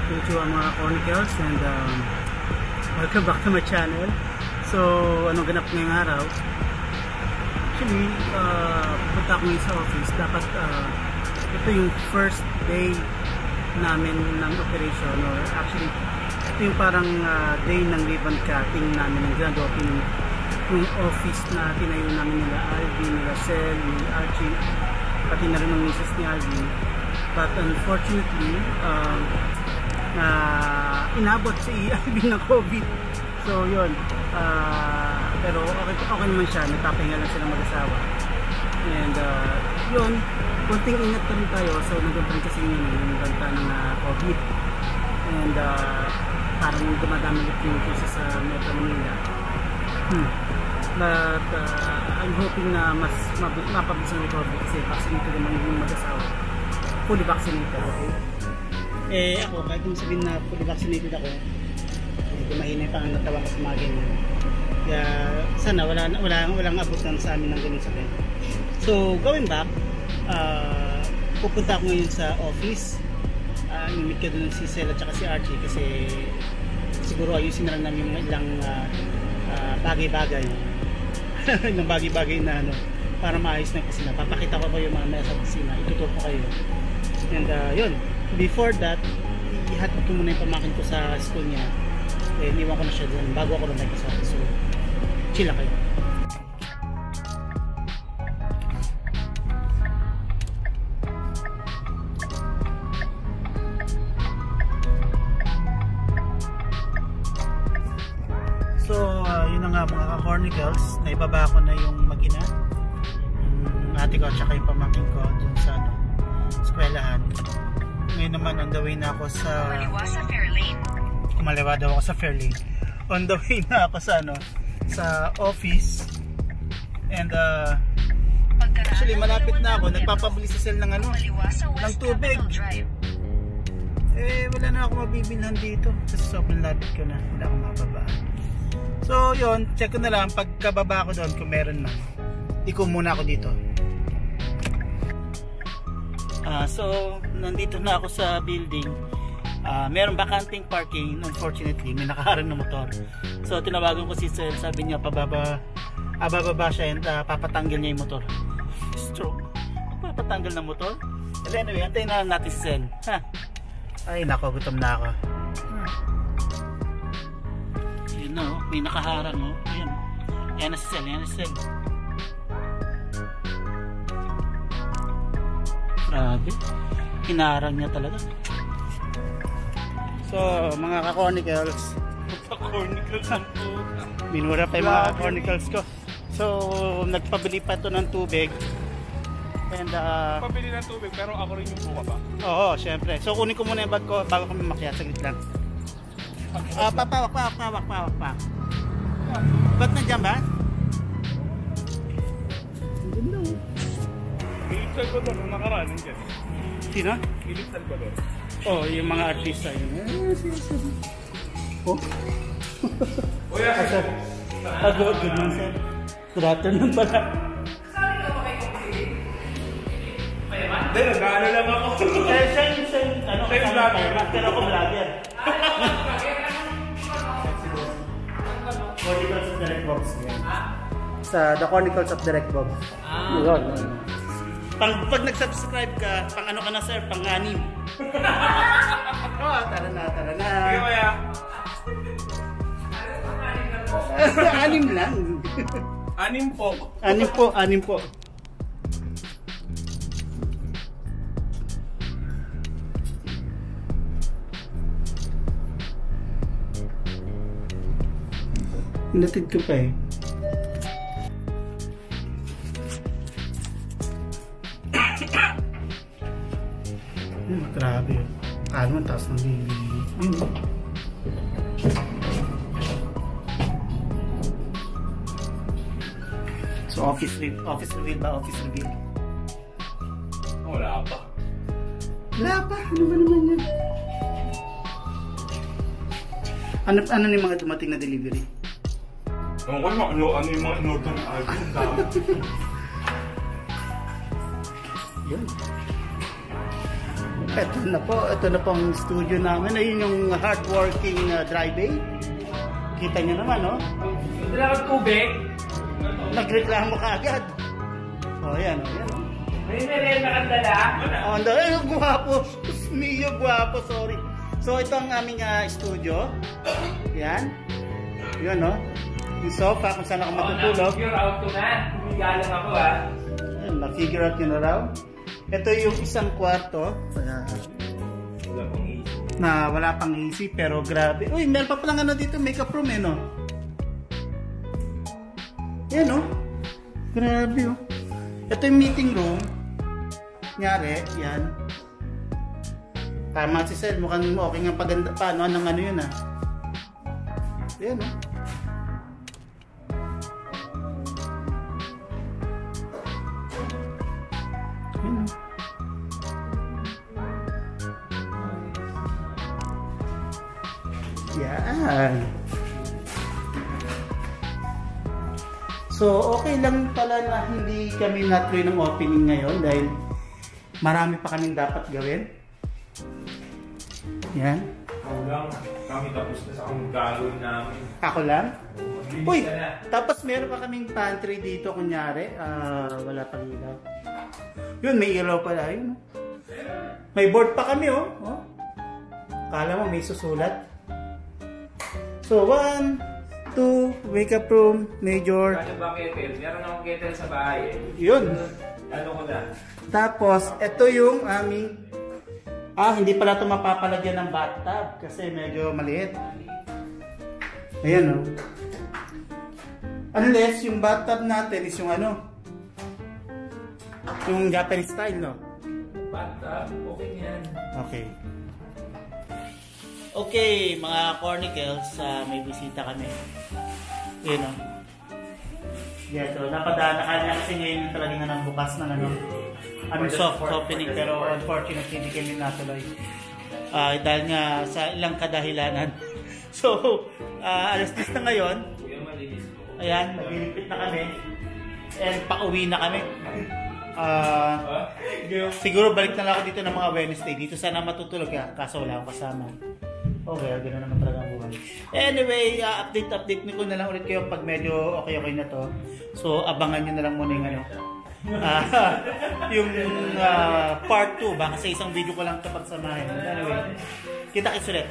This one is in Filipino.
Konnichiwa mga Chronicles and welcome back to my channel. So, anong ganap ngayong araw? Actually, pupunta ako ngayon sa office. Dapat ito yung first day namin ng operation, or actually ito yung parang day ng ribbon cutting namin ng grand opening yung office na tinayo namin nila Alvin, nila Sel, ni Archie, pati na rin ng misis ni Alvin. But unfortunately, inabot si Alvin ng COVID. So yun, pero okay naman siya, nagpapahinga lang sila mag-asawa. And yun, konting ingat pa rin tayo. So nandun pa rin kasi yung banta ng COVID. And parang dumadami ulit yung cases sa Metro Manila. But I'm hoping na mas mapabilis ang recovery kasi vaccinated naman yung mag-asawa. Fully vaccinated, okay? Ako, kahit yung sabihin na fully vaccinated ako, hindi mahinay pa ang natawa ko sa mga ganyan. Kaya sana walang abutan sa amin ng ganyan sakit. So, going back, pupunta ako ngayon sa office. Imit ka doon si Sel at saka si Archie kasi siguro ayusin na lang namin yung ilang bagay-bagay. Ilang bagay-bagay na para maayos na kasi papakita ko yung mga nasa opisina, itutur ko kayo. And yun, before that, ihatid ko muna yung pamakin ko sa school niya. Iniwan ko na siya dyan bago ako lumay sa office. So, chill lang kayo. So, yun na nga mga ka-Chronicles, naibaba ko na yung mag-ina, yung ate ko at saka yung pamangkin ko dun sa eskwelahan. Ngayon naman on the way na ako sa kumaliwa daw ako sa Fairlane. On the way na ako sa sa office. And actually malapit na ako, nagpapabili sa Sel ng ng tubig. Wala na ako mabibilhan dito kasi sobrang lapit ko na, wala akong mababaan. So yun, check ko na lang pagkababa ko doon kung meron man. Iko muna ako dito. So nandito na ako sa building. Meron bakanting parking. Unfortunately, may nakaharang na motor. So tinawagan ko si Sel, sabi niya bababa siya and papatanggal niya yung motor. Stroke. Papatanggal na motor? But anyway, antayin na natin si Sel. Ay nako, gutom na ako. Yun na, may nakaharang. Ayan. Yan na si Sel, yan na si Sel. Grabe, hinarang niya talaga. So mga ka-Chronicles, minura pa yung mga ka-Chronicles ko. So nagpabili pa ito ng tubig. And pabili ng tubig pero ako rin yung buka pa. Oo, syempre. So kunin ko muna yung bag ko bago kami makyat, saglit lang. Pawak pa. Ba't nandiyan ba? Philip Salvador, nung nakaraan dyan. Sino? Philip Salvador. Oh, yung mga artista yun. Oh? Oh yeah. Good morning, sir. Good afternoon pala. Sabi ka ba kayo Philip? Payaman? Hindi, nag-ano lang ako. Siya yung vlogger. Pero ako vlogger. Chronicles of Direct Box. Sa The Chronicles of Direct Box. Yun. Pag nag-subscribe ka, pang ano ka na sir? Pang-anim. Tara na. Sige kaya. Anim lang. Anim po. Anim po. Hinatid ko pa eh. Grabe. Alam mo, taas ng bibig. So office reveal ba? Office reveal? Wala pa. Ano ba naman yan? Ano yung mga dumating na delivery? Ano yung mga in-order ng album? Yun. Ito na po ang studio namin. Ayun yung hardworking drive-bay. Kita nyo naman, no? Dalawang tubig. Nagreklamo ka agad. O, yan, o, yan. May merenda kang dala. O, ay, guwapo. Mio, guwapo, sorry. So, ito ang aming studio. Yan. Yun, no? Yung sofa kung saan ako matutulog. Figure out ko na. Kumigalang ako, ha? Ayan, na-figure out nyo na raw. Ito yung isang kwarto. Wala pang AC. Na wala pang AC, pero grabe. Uy, meron pa palang ano dito, makeup room, no? Yan, no? Grabe, oh. Ito yung meeting room. Nyari, yan. Tama si Sel, mukhang okay nga paganda. Paano, anong ano yun, ah. Yan, no? Yan. So, okay lang pala na hindi kami natuloy ng opening ngayon dahil marami pa kaming dapat gawin. Yan. Ako lang. Kami tapos na sa kung gagawin namin. Ako lang? Maglinis Uy! ka na. Tapos meron pa kaming pantry dito kunyari. Wala pang ilaw. Yun, may ilaw pala. Yun. May board pa kami, oh. Kala mo may susulat. So, 1, 2, wake up room, major. Ano ba kettle? Meron akong kettle sa bahay, eh. Yun. Ano ko na? Tapos, ito yung aming... hindi pala ito mapapalagyan ng bathtub kasi medyo maliit. Ayan, oh. Unless, yung bathtub natin is yung ano? Yung Japanese style, no? Bathtub? Okay yan. Okay. Okay, mga cornicles, may bisita kami. Yun, o. Yeah, so napadaan na kasi ngayon talaga nga ng bukas ng ano. Soft opening, pero unfortunately hindi kami natuloy. Dahil nga sa ilang kadahilanan. So, alas 10 na ngayon. Ayan, naglilipit na kami. And pauwi na kami. Siguro balik na lang ako dito ng mga Wednesday. Dito sana matutulog ka, kaso wala akong kasama. Okay, gano'n naman talaga ang buhay. Anyway, update ko na lang ulit kayo pag medyo okay na to. So, abangan nyo na lang muna yung ano. Yung part 2, baka sa isang video ko lang ito pagsamahin. Anyway, kita-kits ulit.